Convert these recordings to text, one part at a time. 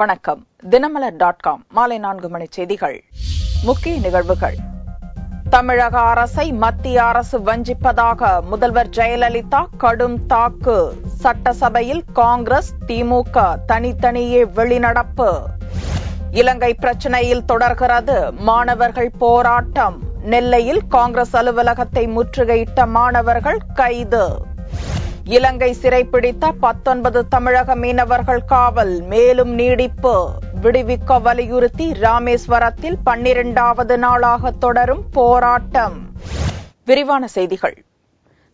வணக்கம். தினமலர்.com மாலை 4 மணி செய்திகள். முக்கிய நிகழ்வுகள். தமிழக அரசை மத்திய அரசு வஞ்சிப்பதாக முதல்வர் ஜெயலலிதா கடும் தாக்கு. சட்டசபையில் காங்கிரஸ், திமுக தனித்தனியே வெளிநடப்பு. இலங்கை பிரச்சினையில் தொடர்கிறது மாணவர்கள் போராட்டம். நெல்லையில் காங்கிரஸ் அலுவலகத்தை முற்றுகையிட்ட மாணவர்கள் கைது. இலங்கை சிறைப்பிடித்த 19 தமிழக மீனவர்கள் காவல் மேலும் நீடிப்பு. விடுவிக்க வலியுறுத்தி ராமேஸ்வரத்தில் 12வது நாளாக தொடரும் போராட்டம். விரிவான செய்திகள்.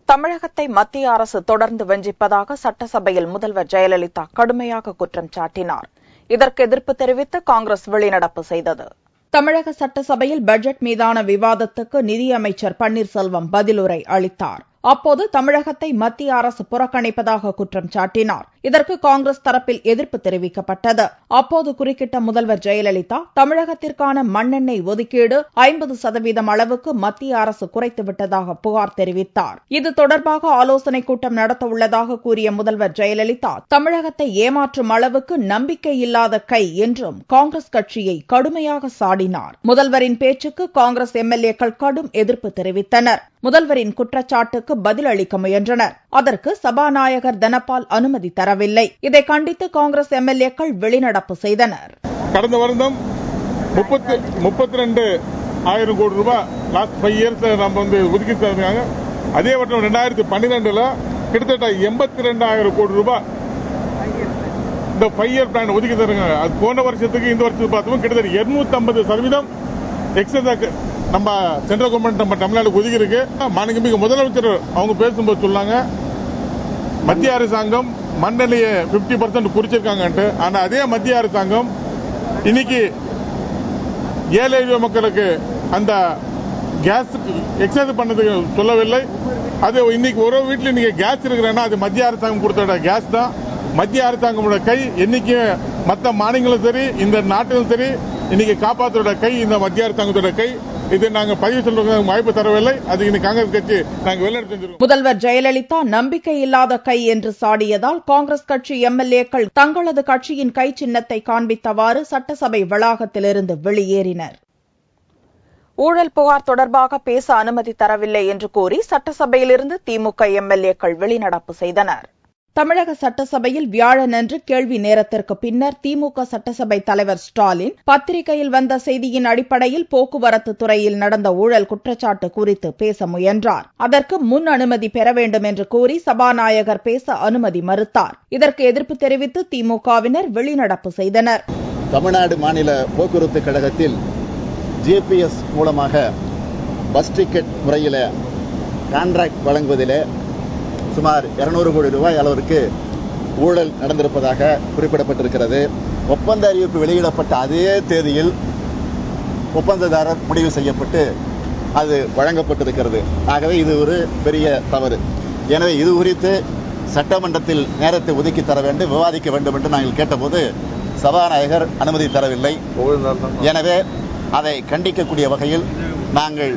தமிழகத்தை மத்திய அரசு தொடர்ந்து வஞ்சிப்பதாக சட்டசபையில் முதல்வர் ஜெயலலிதா கடுமையாக குற்றம் சாட்டினார். இதற்கு எதிர்ப்பு தெரிவித்து காங்கிரஸ் வெளிநடப்பு செய்தது. தமிழக சட்டசபையில் பட்ஜெட் மீதான விவாதத்துக்கு நிதியமைச்சர் பன்னீர்செல்வம் பதிலுரை அளித்தார். அப்போது தமிழகத்தை மத்திய அரசு புறக்கணிப்பதாக குற்றம் சாட்டினார். இதற்கு காங்கிரஸ் தரப்பில் எதிர்ப்பு தெரிவிக்கப்பட்டது. அப்போது குறுக்கிட்ட முதல்வர் ஜெயலலிதா தமிழகத்திற்கான மண்ணெண்ணெய் ஒதுக்கீடு 50% அளவுக்கு மத்திய அரசு குறைத்துவிட்டதாக புகார் தெரிவித்தார். இது தொடர்பாக ஆலோசனைக் கூட்டம் நடத்த உள்ளதாக கூறிய முதல்வர் ஜெயலலிதா தமிழகத்தை ஏமாற்றும் அளவுக்கு நம்பிக்கை இல்லாத கை என்றும் காங்கிரஸ் கட்சியை கடுமையாக சாடினார். முதல்வரின் பேச்சுக்கு காங்கிரஸ் எம்எல்ஏக்கள் கடும் எதிர்ப்பு தெரிவித்தனர். முதல்வரின் குற்றச்சாட்டுக்கு பதில் அளிக்க முயன்றனர். அதற்கு சபாநாயகர் தனபால் அனுமதி தரவில்லை. இதை கண்டித்து காங்கிரஸ் எம்எல்ஏக்கள் வெளிநடப்பு செய்தனர். கடந்த வருடம் 32,000 கோடி ரூபாய் லாஸ்ட் 5 இயர்ஸ் நம்ம ஒதுக்கி தந்தாங்க. அதே வருடம் 2012 கிட்டத்தட்ட 82,000 கோடி ரூபாய் இந்த 5 இயர் பிளான் ஒதுக்கி தருங்க. அது போன வருஷத்துக்கு இந்த வருஷத்துக்கு பார்த்தோம் கிட்டத்தட்ட 250% எக்ஸஸ் நம்ம சென்ட்ரல் கவர்மெண்ட் நம்ம தமிழ்நாடு ஒதுக்கி இருக்கு. மாண்புமிகு முதலமைச்சர் அவங்க பேசும்போது சொன்னாங்க மத்திய அரசாங்கம் மண்ணெண்ணையை 50% குறிச்சிருக்காங்க. ஆனா அதே மத்திய அரசாங்கம் இன்னைக்கு ஏழை மக்களுக்கு அந்த கேஸ் எக்ஸஸ் பண்ணதுக்கு சொல்லவில்லை. அது இன்னைக்கு ஒரு வீட்டில் நீங்க கேஸ் இருக்கிறேன்னா அது மத்திய அரசாங்கம் கொடுத்த கேஸ் தான். மத்திய அரசாங்கமோட கை என்னைக்கு மற்ற மாநிலங்களும் சரி இந்த நாட்டிலும் சரி இன்னைக்கு காப்பாற்றோட கை இந்த மத்திய அரசாங்கத்தோட கை. இது நாங்க பதிவு சொல்றதுக்கு வாய்ப்பு தரவில்லை. அது இன்னைக்கு காங்கிரஸ் கட்சி நாங்கள் வெளிநடப்பு செஞ்சிருக்கோம். முதல்வர் ஜெயலலிதா நம்பிக்கை இல்லாத கை என்று சாடியதால் காங்கிரஸ் கட்சி எம்எல்ஏக்கள் தங்களது கட்சியின் கை சின்னத்தை காண்பித்தவாறு சட்டசபை வளாகத்திலிருந்து வெளியேறினர். ஊழல் புகார் தொடர்பாக பேச அனுமதி தரவில்லை என்று கூறி சட்டசபையிலிருந்து திமுக எம்எல்ஏக்கள் வெளிநடப்பு செய்தனர். தமிழக சட்டசபையில் வியாழனன்று கேள்வி நேரத்திற்கு பின்னர் திமுக சட்டசபை தலைவர் ஸ்டாலின் பத்திரிகையில் வந்த செய்தியின் அடிப்படையில் போக்குவரத்து துறையில் நடந்த ஊழல் குற்றச்சாட்டு குறித்து பேச முயன்றார். அதற்கு முன் அனுமதி பெற வேண்டும் என்று கூறி சபாநாயகர் பேச அனுமதி மறுத்தார். இதற்கு எதிர்ப்பு தெரிவித்து திமுகவினர் வெளிநடப்பு செய்தனர். தமிழ்நாடு மாநில போக்குவரத்து கழகத்தில் ஜிபிஎஸ் மூலமாக பஸ் டிக்கெட் முறையில் கான்ட்ராக்ட் வழங்குவதில் சுமார் 200 கோடி ரூபாய் அளவிற்கு ஊழல் நடந்திருப்பதாக குறிப்பிடப்பட்டிருக்கிறது. ஒப்பந்த அறிவிப்பு வெளியிடப்பட்ட அதே தேதியில் ஒப்பந்ததாரர் முடிவு செய்யப்பட்டு அது வழங்கப்பட்டிருக்கிறது. ஆகவே இது ஒரு பெரிய தவறு. எனவே இது குறித்து சட்டமன்றத்தில் நேரத்தை ஒதுக்கி தர வேண்டும், விவாதிக்க வேண்டும் என்று நாங்கள் கேட்டபோது சபாநாயகர் அனுமதி தரவில்லை. எனவே அதை கண்டிக்கக்கூடிய வகையில் நாங்கள்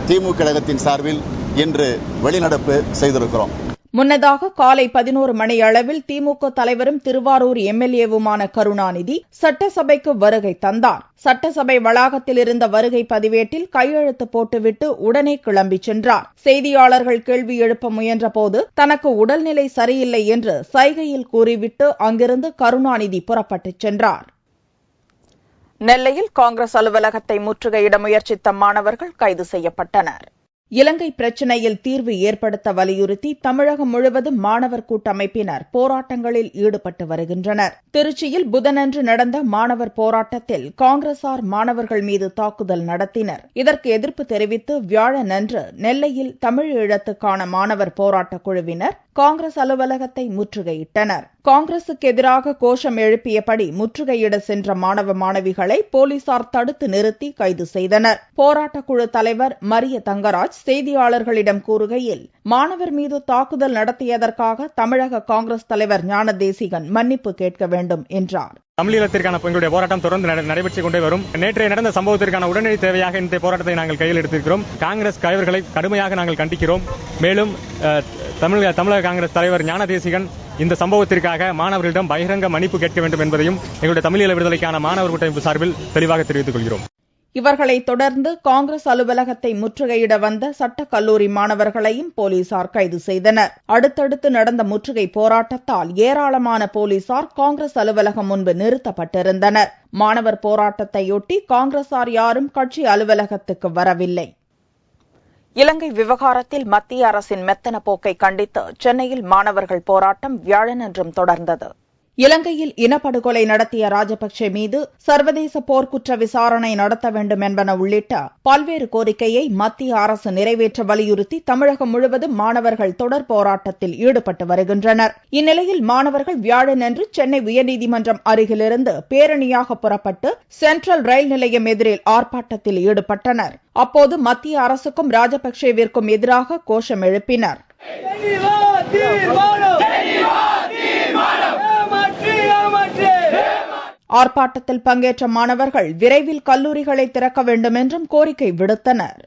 திமுக கழகத்தின் சார்பில் இன்று வெளிநடப்பு செய்திருக்கிறோம். முன்னதாக காலை 11 மணி அளவில் திமுக தலைவரும் திருவாரூர் எம்எல்ஏவுமான கருணாநிதி சட்டசபைக்கு வருகை தந்தார். சட்டசபை வளாகத்தில் இருந்த வருகை பதிவேட்டில் கையெழுத்து போட்டுவிட்டு உடனே கிளம்பி சென்றார். செய்தியாளர்கள் கேள்வி எழுப்ப முயன்றபோது தனக்கு உடல்நிலை சரியில்லை என்று சைகையில் கூறிவிட்டு அங்கிருந்து கருணாநிதி புறப்பட்டுச் சென்றார். நெல்லையில் காங்கிரஸ் அலுவலகத்தை முற்றுகையிட முயற்சித்த மாணவர்கள் கைது செய்யப்பட்டனர். இலங்கை பிரச்சினையில் தீர்வு ஏற்படுத்த வலியுறுத்தி தமிழகம் முழுவதும் மாணவர் கூட்டமைப்பினர் போராட்டங்களில் ஈடுபட்டு வருகின்றனர். திருச்சியில் புதனன்று நடந்த மாணவர் போராட்டத்தில் காங்கிரசார் மாணவர்கள் மீது தாக்குதல் நடத்தினர். இதற்கு எதிர்ப்பு தெரிவித்து வியாழனன்று நெல்லையில் தமிழ் ஈழத்துக்கான மாணவர் போராட்ட குழுவினர் காங்கிரஸ் அலுவலகத்தை முற்றுகையிட்டனர். காங்கிரசுக்கு எதிராக கோஷம் எழுப்பியபடி முற்றுகையிட சென்ற மாணவ மாணவிகளை போலீசார் தடுத்து நிறுத்தி கைது செய்தனர். போராட்டக்குழு தலைவர் மரிய தங்கராஜ் செய்தியாளர்களிடம் கூறுகையில் மாணவர் மீது தாக்குதல் நடத்தியதற்காக தமிழக காங்கிரஸ் தலைவர் ஞானதேசிகன் மன்னிப்பு கேட்க வேண்டும் என்றார். தமிழீழத்திற்கான எங்களுடைய போராட்டம் தொடர்ந்து நடைபெற்றுக் கொண்டே வரும். நேற்றைய நடந்த சம்பவத்திற்கான உடனடி தேவையாக இந்த போராட்டத்தை நாங்கள் கையில் எடுத்திருக்கிறோம். காங்கிரஸ் தலைவர்களை கடுமையாக நாங்கள் கண்டிக்கிறோம். மேலும் தமிழக காங்கிரஸ் தலைவர் ஞானதேசிகன் இந்த சம்பவத்திற்காக மாணவர்களிடம் பகிரங்க மன்னிப்பு கேட்க வேண்டும் என்பதையும் எங்களுடைய தமிழீழ விடுதலைக்கான மாணவர் கூட்டமைப்பு சார்பில் தெளிவாக தெரிவித்துக் கொள்கிறோம். இவர்களை தொடர்ந்து காங்கிரஸ் அலுவலகத்தை முற்றுகையிட வந்த சட்டக் கல்லூரி மாணவர்களையும் போலீசார் கைது செய்தனர். அடுத்தடுத்து நடந்த முற்றுகை போராட்டத்தால் ஏராளமான போலீசார் காங்கிரஸ் அலுவலகம் முன்பு நிறுத்தப்பட்டிருந்தனர். மாணவர் போராட்டத்தையொட்டி காங்கிரசார் யாரும் கட்சி அலுவலகத்துக்கு வரவில்லை. இலங்கை விவகாரத்தில் மத்திய அரசின் மெத்தன போக்கை கண்டித்து சென்னையில் மாணவர்கள் போராட்டம் வியாழனன்றும் தொடர்ந்தது. இலங்கையில் இனப்படுகொலை நடத்திய ராஜபக்சே மீது சர்வதேச போர்க்குற்ற விசாரணை நடத்த வேண்டும் என்பன உள்ளிட்ட பல்வேறு கோரிக்கையை மத்திய அரசு நிறைவேற்ற வலியுறுத்தி தமிழகம் முழுவதும் மாணவர்கள் தொடர் போராட்டத்தில் ஈடுபட்டு வருகின்றனர். இந்நிலையில் மாணவர்கள் வியாழனன்று சென்னை உயர்நீதிமன்றம் அருகிலிருந்து பேரணியாக புறப்பட்டு சென்ட்ரல் ரயில் நிலையம் எதிரில் ஆர்ப்பாட்டத்தில் ஈடுபட்டனர். அப்போது மத்திய அரசுக்கும் ராஜபக்சேவிற்கும் எதிராக கோஷம் எழுப்பினர். ஆர்ப்பாட்டத்தில் பங்கேற்ற மாணவர்கள் விரைவில் கல்லூரிகளை திறக்க வேண்டும் என்றும் கோரிக்கை விடுத்தனர்.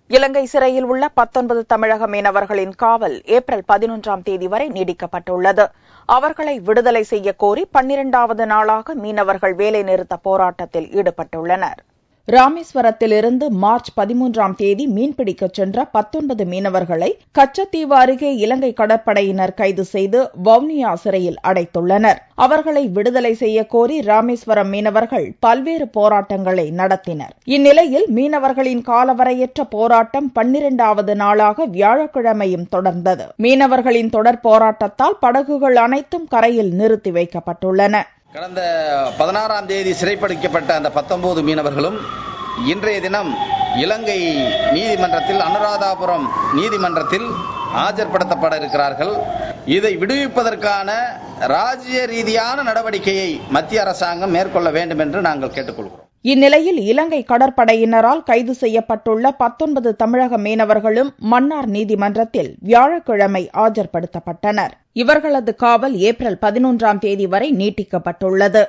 இலங்கை சிறையில் உள்ள 19 தமிழக மீனவர்களின் காவல் ஏப்ரல் 11ஆம் தேதி வரை நீடிக்கப்பட்டுள்ளது. அவர்களை விடுதலை செய்ய கோரி 12வது நாளாக மீனவர்கள் வேலைநிறுத்த போராட்டத்தில் ஈடுபட்டுள்ளனர். ராமேஸ்வரத்திலிருந்து மார்ச் 13ஆம் தேதி மீன்பிடிக்க சென்ற 19 மீனவர்களை கச்சத்தீவு அருகே இலங்கை கடற்படையினர் கைது செய்து வவுனியா சிறையில் அடைத்துள்ளனர். அவர்களை விடுதலை செய்ய கோரி ராமேஸ்வரம் மீனவர்கள் பல்வேறு போராட்டங்களை நடத்தினர். இந்நிலையில் மீனவர்களின் காலவரையற்ற போராட்டம் 12வது நாளாக வியாழக்கிழமையும் தொடர்ந்தது. மீனவர்களின் தொடர் போராட்டத்தால் படகுகள் அனைத்தும் கரையில் நிறுத்தி வைக்கப்பட்டுள்ளன. கடந்த 16ஆம் தேதி சிறைப்பிடிக்கப்பட்ட அந்த 19 மீனவர்களும் இன்றைய தினம் இலங்கை நீதிமன்றத்தில் அனுராதாபுரம் நீதிமன்றத்தில் ஆஜர்படுத்தப்பட இருக்கிறார்கள். இதை விடுவிப்பதற்கான ராஜ்ய ரீதியான நடவடிக்கையை மத்திய அரசாங்கம் மேற்கொள்ள வேண்டும் என்று நாங்கள் கேட்டுக்கொள்கிறோம். இந்நிலையில் இலங்கை கடற்படையினரால் கைது செய்யப்பட்டுள்ள 19 தமிழக மீனவர்களும் மன்னார் நீதிமன்றத்தில் வியாழக்கிழமை ஆஜர்படுத்தப்பட்டனர். இவர்களது காவல் ஏப்ரல் 11ஆம் தேதி வரை நீட்டிக்கப்பட்டுள்ளது.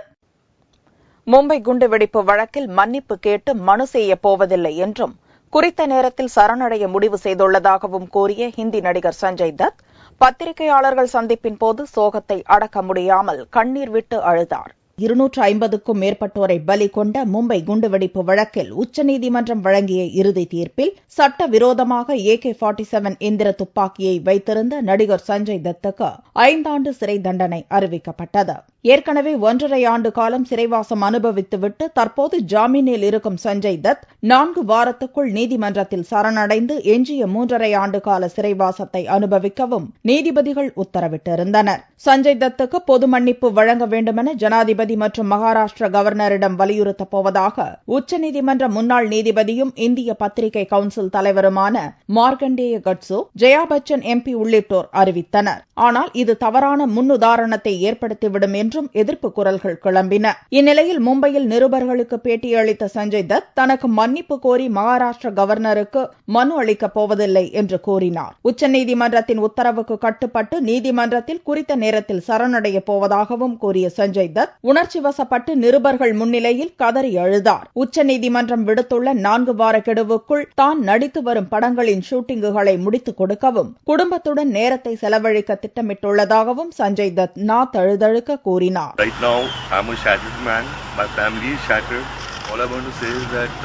மும்பை குண்டுவெடிப்பு வழக்கில் மன்னிப்பு கேட்டு மனு செய்யப் போவதில்லை என்றும் குறித்த நேரத்தில் சரணடைய முடிவு செய்துள்ளதாகவும் கூறிய ஹிந்தி நடிகர் சஞ்சய் தத் பத்திரிகையாளர்கள் சந்திப்பின் போது சோகத்தை அடக்க முடியாமல் கண்ணீர் விட்டு அழுதார். 250க்கும் மேற்பட்டோரை பலி கொண்ட மும்பை குண்டுவெடிப்பு வழக்கில் உச்சநீதிமன்றம் வழங்கிய இறுதி தீர்ப்பில் சட்டவிரோதமாக AK-47 எந்திர துப்பாக்கியை வைத்திருந்த நடிகர் சஞ்சய் தத்துக்கு 5 ஆண்டு சிறை தண்டனை அறிவிக்கப்பட்டது. ஏற்கனவே 1.5 ஆண்டு காலம் சிறைவாசம் அனுபவித்துவிட்டு தற்போது ஜாமீனில் இருக்கும் சஞ்சய் தத் 4 வாரத்துக்குள் நீதிமன்றத்தில் சரணடைந்து எஞ்சிய 3.5 ஆண்டு கால சிறைவாசத்தை அனுபவிக்கவும் நீதிபதிகள் உத்தரவிட்டிருந்தனர். சஞ்சய் தத்துக்கு பொது மன்னிப்பு வழங்க வேண்டுமென ஜனாதிபதி மற்றும் மகாராஷ்டிர கவர்னரிடம் வலியுறுத்தப் போவதாக உச்சநீதிமன்ற முன்னாள் நீதிபதியும் இந்திய பத்திரிகை கவுன்சில் தலைவருமான மார்கண்டேய கட்சு, ஜெயா பச்சன் MP உள்ளிட்டோர் அறிவித்தனர். ஆனால் இது தவறான முன்னுதாரணத்தை ஏற்படுத்திவிடும் என்றும் எதிர்ப்பு குரல்கள் கிளம்பின. இந்நிலையில் மும்பையில் நிருபர்களுக்கு பேட்டியளித்த சஞ்சய் தத் தனக்கு மன்னிப்பு கோரி மகாராஷ்டிர கவர்னருக்கு மனு அளிக்கப் போவதில்லை என்று கூறினார். உச்சநீதிமன்றத்தின் உத்தரவுக்கு கட்டுப்பட்டு நீதிமன்றத்தில் குறித்த நேரத்தில் சரணடைய போவதாகவும் கூறிய சஞ்சய் தத் உணர்ச்சி வசப்பட்டு நிருபர்கள் முன்னிலையில் கதறி அழுதார். உச்சநீதிமன்றம் விடுத்துள்ள 4 வார கெடுவுக்குள் தான் நடித்து வரும் படங்களின் ஷூட்டிங்குகளை முடித்துக் கொடுக்கவும் குடும்பத்துடன் நேரத்தை செலவழிக்க திட்டமிட்டுள்ளதாகவும் சஞ்சய் தத் தழுதழுக்க கூறினார். Right now, I'm a shattered man. My family is shattered. All I want to say is that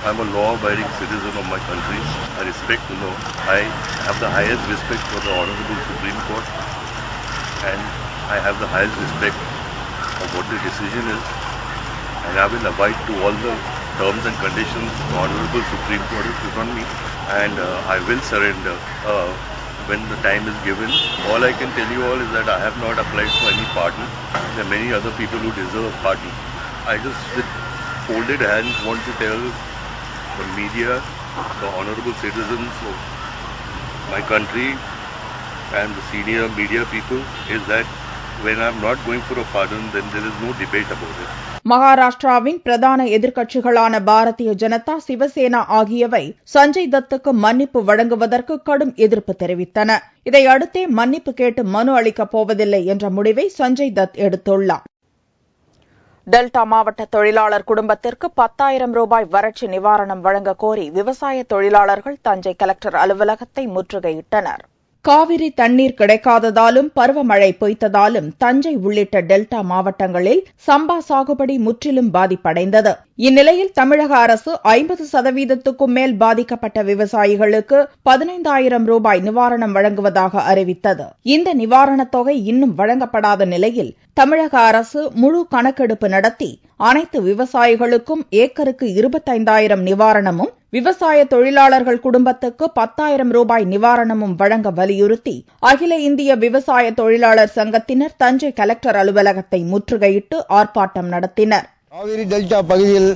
I'm a law-abiding citizen of my country. I respect the law. I have the highest respect for the Honorable Supreme Court, and I have the highest respect of what the decision is, and I will abide to all the terms and conditions the Honorable Supreme Court has put on me, and I will surrender when the time is given. All I can tell you all is that I have not applied for any pardon. There are many other people who deserve pardon. I just with folded hands want to tell the media, the honorable citizens of my country and the senior media people is that when I'm not going for a pardon, then there is no debate about it. மகாராஷ்டிராவின் பிரதான எதிர்க்கட்சிகளான பாரதிய ஜனதா, சிவசேனா ஆகியவை சஞ்சய் தத்துக்கு மன்னிப்பு வழங்குவதற்கு கடும் எதிர்ப்பு தெரிவித்தன. இதையடுத்தே மன்னிப்பு கேட்டு மனு அளிக்கப் போவதில்லை என்ற முடிவை சஞ்சய் தத் எடுத்துள்ளார். டெல்டா மாவட்ட தொழிலாளர் குடும்பத்திற்கு 10,000 ரூபாய் வறட்சி நிவாரணம் வழங்க கோரி விவசாய தொழிலாளர்கள் தஞ்சை கலெக்டர் அலுவலகத்தை முற்றுகையிட்டனர். காவிரி தண்ணீர் கிடைக்காததாலும் பருவமழை பொய்த்ததாலும் தஞ்சை உள்ளிட்ட டெல்டா மாவட்டங்களில் சம்பா சாகுபடி முற்றிலும் பாதிப்படைந்தது. இந்நிலையில் தமிழக அரசு 50% மேல் பாதிக்கப்பட்ட விவசாயிகளுக்கு 15,000 ரூபாய் நிவாரணம் வழங்குவதாக அறிவித்தது. இந்த நிவாரணத் தொகை இன்னும் வழங்கப்படாத நிலையில் தமிழக அரசு முழு கணக்கெடுப்பு நடத்தி அனைத்து விவசாயிகளுக்கும் ஏக்கருக்கு 25,000 நிவாரணமும் விவசாய தொழிலாளர்கள் குடும்பத்துக்கு 10,000 ரூபாய் நிவாரணமும் வழங்க வலியுறுத்தி அகில இந்திய விவசாய தொழிலாளர் சங்கத்தினர் தஞ்சை கலெக்டர் அலுவலகத்தை முற்றுகையிட்டு ஆர்ப்பாட்டம் நடத்தினர். காவிரி டெல்டா பகுதியில்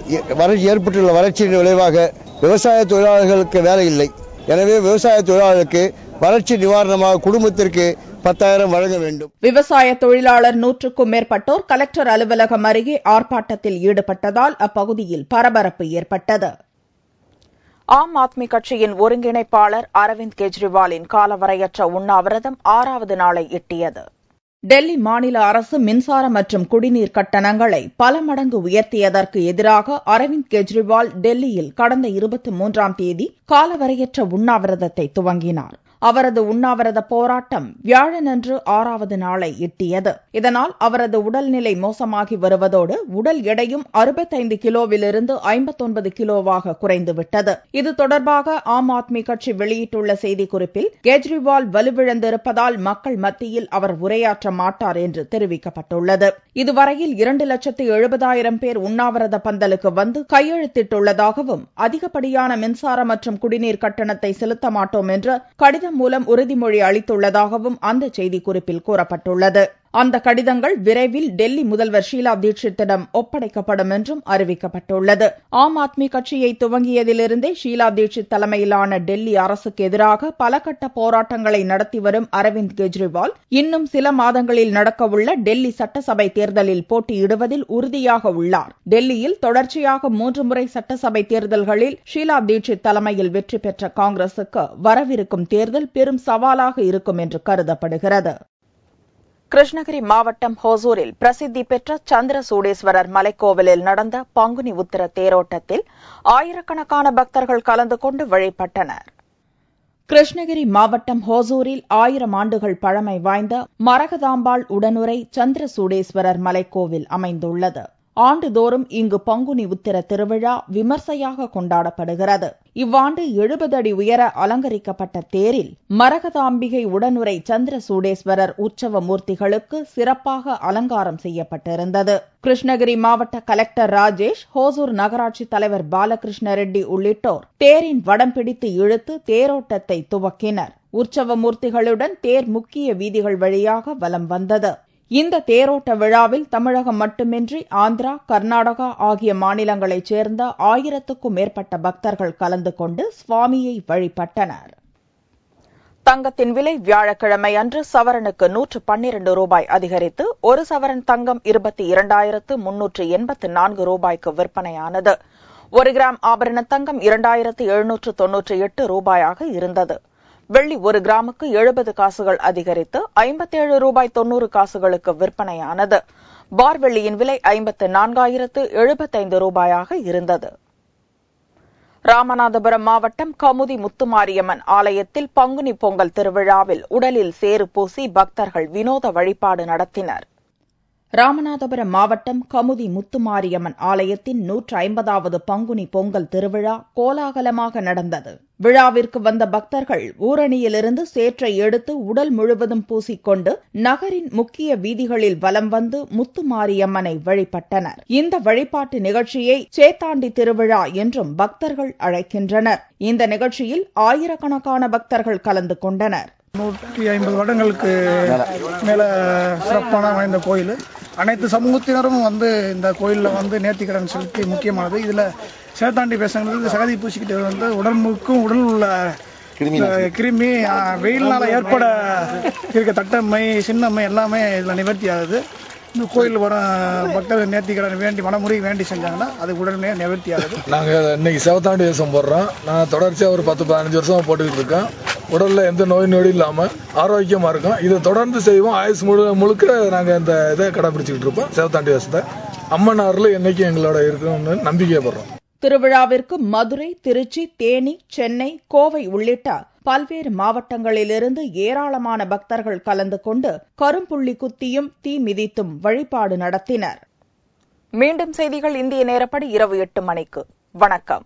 ஏற்பட்டுள்ள வறட்சியின் விளைவாக விவசாய தொழிலாளர்களுக்கு வேலை இல்லை. எனவே விவசாய தொழிலாளர்களுக்கு வறட்சி நிவாரணமாக குடும்பத்திற்கு 10,000 வழங்க வேண்டும். விவசாய தொழிலாளர் 100க்கும் மேற்பட்டோர் கலெக்டர் அலுவலகம் அருகே ஆர்ப்பாட்டத்தில் ஈடுபட்டதால் அப்பகுதியில் பரபரப்பு ஏற்பட்டது. ஆம் ஆத்மி கட்சியின் ஒருங்கிணைப்பாளர் அரவிந்த் கெஜ்ரிவாலின் காலவரையற்ற உண்ணாவிரதம் 6வது நாளை எட்டியது. டெல்லி மாநில அரசு மின்சார மற்றும் குடிநீர் கட்டணங்களை பல மடங்கு உயர்த்தியதற்கு எதிராக அரவிந்த் கெஜ்ரிவால் டெல்லியில் கடந்த 23ஆம் தேதி காலவரையற்ற உண்ணாவிரதத்தை துவங்கினார். அவரது உண்ணாவிரத போராட்டம் வியாழனன்று 6வது நாளை எட்டியது. இதனால் அவரது உடல்நிலை மோசமாகி வருவதோடு உடல் எடையும் 65 கிலோவிலிருந்து 59 கிலோவாக குறைந்துவிட்டது. இது தொடர்பாக ஆம் ஆத்மி கட்சி வெளியிட்டுள்ள செய்திக்குறிப்பில் கெஜ்ரிவால் வலுவிழந்திருப்பதால் மக்கள் மத்தியில் அவர் உரையாற்ற மாட்டார் என்று தெரிவிக்கப்பட்டுள்ளது. இதுவரையில் 2,70,000 பேர் உண்ணாவிரத பந்தலுக்கு வந்து கையெழுத்திட்டுள்ளதாகவும் அதிகப்படியான மின்சார மற்றும் குடிநீர் கட்டணத்தை செலுத்த மாட்டோம் என்று கடிதம் மூலம் உறுதிமொழி அளித்துள்ளதாகவும் அந்த செய்திக்குறிப்பில் கூறப்பட்டுள்ளது. அந்த கடிதங்கள் விரைவில் டெல்லி முதல்வர் ஷீலா தீட்சித்திடம் ஒப்படைக்கப்படும் என்றும் அறிவிக்கப்பட்டுள்ளது. ஆம் ஆத்மி கட்சியை துவங்கியதிலிருந்தே ஷீலா தீட்சித் தலைமையிலான டெல்லி அரசுக்கு எதிராக பல கட்ட போராட்டங்களை நடத்தி வரும் அரவிந்த் கெஜ்ரிவால் இன்னும் சில மாதங்களில் நடக்கவுள்ள டெல்லி சட்டசபை தேர்தலில் போட்டியிடுவதில் உறுதியாக உள்ளார். டெல்லியில் தொடர்ச்சியாக 3 முறை சட்டசபை தேர்தல்களில் ஷீலா தீட்சித் தலைமையில் வெற்றி பெற்ற காங்கிரசுக்கு வரவிருக்கும் தேர்தல் பெரும் சவாலாக இருக்கும் என்று கருதப்படுகிறது. கிருஷ்ணகிரி மாவட்டம் ஹோசூரில் பிரசித்தி பெற்ற சந்திரசூடேஸ்வரர் மலைக்கோவிலில் நடந்த பங்குனி உத்திர தேரோட்டத்தில் ஆயிரக்கணக்கான பக்தர்கள் கலந்து கொண்டு வழிபட்டனர். கிருஷ்ணகிரி மாவட்டம் ஹோசூரில் 1000 ஆண்டுகள் பழமை வாய்ந்த மரகதாம்பாள் உடனுரை சந்திரசூடேஸ்வரர் மலைக்கோவில் அமைந்துள்ளது. ஆண்டுதோறும் இங்கு பங்குனி உத்திர திருவிழா விமர்சையாக கொண்டாடப்படுகிறது. இவ்வாண்டு 70 அடி உயர அலங்கரிக்கப்பட்ட தேரில் மரகதாம்பிகை உடனுரை சந்திரசூடேஸ்வரர் உற்சவ மூர்த்திகளுக்கு சிறப்பாக அலங்காரம் செய்யப்பட்டிருந்தது. கிருஷ்ணகிரி மாவட்ட கலெக்டர் ராஜேஷ், ஹோசூர் நகராட்சி தலைவர் பாலகிருஷ்ண ரெட்டி உள்ளிட்டோர் தேரின் வடம் பிடித்து இழுத்து தேரோட்டத்தை துவக்கினர். உற்சவ மூர்த்திகளுடன் தேர் முக்கிய வீதிகள் வழியாக வலம் வந்தது. இந்த தேரோட்ட விழாவில் தமிழகம் மட்டுமின்றி ஆந்திரா, கர்நாடகா ஆகிய மாநிலங்களைச் சேர்ந்த 1000க்கும் மேற்பட்ட பக்தர்கள் கலந்து கொண்டு சுவாமியை வழிபட்டனர். தங்கத்தின் விலை வியாழக்கிழமை அன்று சவரனுக்கு 112 ரூபாய் அதிகரித்து 1 சவரன் தங்கம் 22,384 ரூபாய்க்கு விற்பனையானது. 1 கிராம் ஆபரண தங்கம் 2,798 ரூபாயாக இருந்தது. வெள்ளி 1 கிராமுக்கு 70 காசுகள் அதிகரித்து 57 ரூபாய் 90 காசுகளுக்கு விற்பனையானது. பார் வெள்ளியின் விலை 54,075 ரூபாயாக இருந்தது. ராமநாதபுரம் மாவட்டம் கமுதி முத்துமாரியம்மன் ஆலயத்தில் பங்குனி பொங்கல் திருவிழாவில் உடலில் சேறு பூசி பக்தர்கள் வினோத வழிபாடு நடத்தினர். ராமநாதபுரம் மாவட்டம் கமுதி முத்துமாரியம்மன் ஆலயத்தின் 150வது பங்குனி பொங்கல் திருவிழா கோலாகலமாக நடந்தது. விழாவிற்கு வந்த பக்தர்கள் ஊரணியிலிருந்து சேற்றை எடுத்து உடல் முழுவதும் பூசிக்கொண்டு நகரின் முக்கிய வீதிகளில் வலம் வந்து முத்துமாரியம்மனை வழிபட்டனர். இந்த வழிபாட்டு நிகழ்ச்சியை சேத்தாண்டி திருவிழா என்றும் பக்தர்கள் அழைக்கின்றனர். இந்த நிகழ்ச்சியில் ஆயிரக்கணக்கான பக்தர்கள் கலந்து கொண்டனர். 150 வருடங்களுக்கு மேல சிறப்பான வாய்ந்த கோயில். அனைத்து சமூகத்தினரும் வந்து இந்த கோயிலில் வந்து நேர்த்திக்கடன் செலுத்தி முக்கியமானது. இதுல சேத்தாண்டி பேசுகிறது சகதி பூசிக்கிட்டு வந்து உடல் முழுக்கும் உடல் உள்ள கிருமி வெயில்னால ஏற்பட இருக்க தட்டம்மை சின்னம்மை எல்லாமே இதுல நிவர்த்தி ஆகுது. இந்த கோயில் வர பக்தர்கள் நேர்த்திக்கடன் வேண்டி மனமுறை வேண்டி செஞ்சாங்கன்னா அது உடனே நிவர்த்தி ஆகுது. நாங்கள் இன்னைக்கு சேவத்தாண்டி வேஷம் போடுறோம். நான் தொடர்ச்சியாக ஒரு 10-15 வருஷமா போட்டுக்கிட்டு இருக்கேன். உடல்ல எந்த நோய் நொடி இல்லாமல் ஆரோக்கியமா இருக்கும். இதை தொடர்ந்து செய்வோம். ஆயுஸ் முழுக்க நாங்கள் இந்த இதை கடைபிடிச்சிக்கிட்டு இருப்போம். சேவத்தாண்டி வேஷத்தை அம்மன் அருள் என்னைக்கும் எங்களோட இருக்கும்னு நம்பிக்கைப்படுறோம். திருவிழாவிற்கு மதுரை, திருச்சி, தேனி, சென்னை, கோவை உள்ளிட்ட பல்வேறு மாவட்டங்களிலிருந்து ஏராளமான பக்தர்கள் கலந்து கொண்டு கரும்புள்ளி குத்தியும் தீ மிதித்தும் வழிபாடு நடத்தினர். மீண்டும் செய்திகள் இந்திய நேரப்படி இரவு 8 மணிக்கு. வணக்கம்.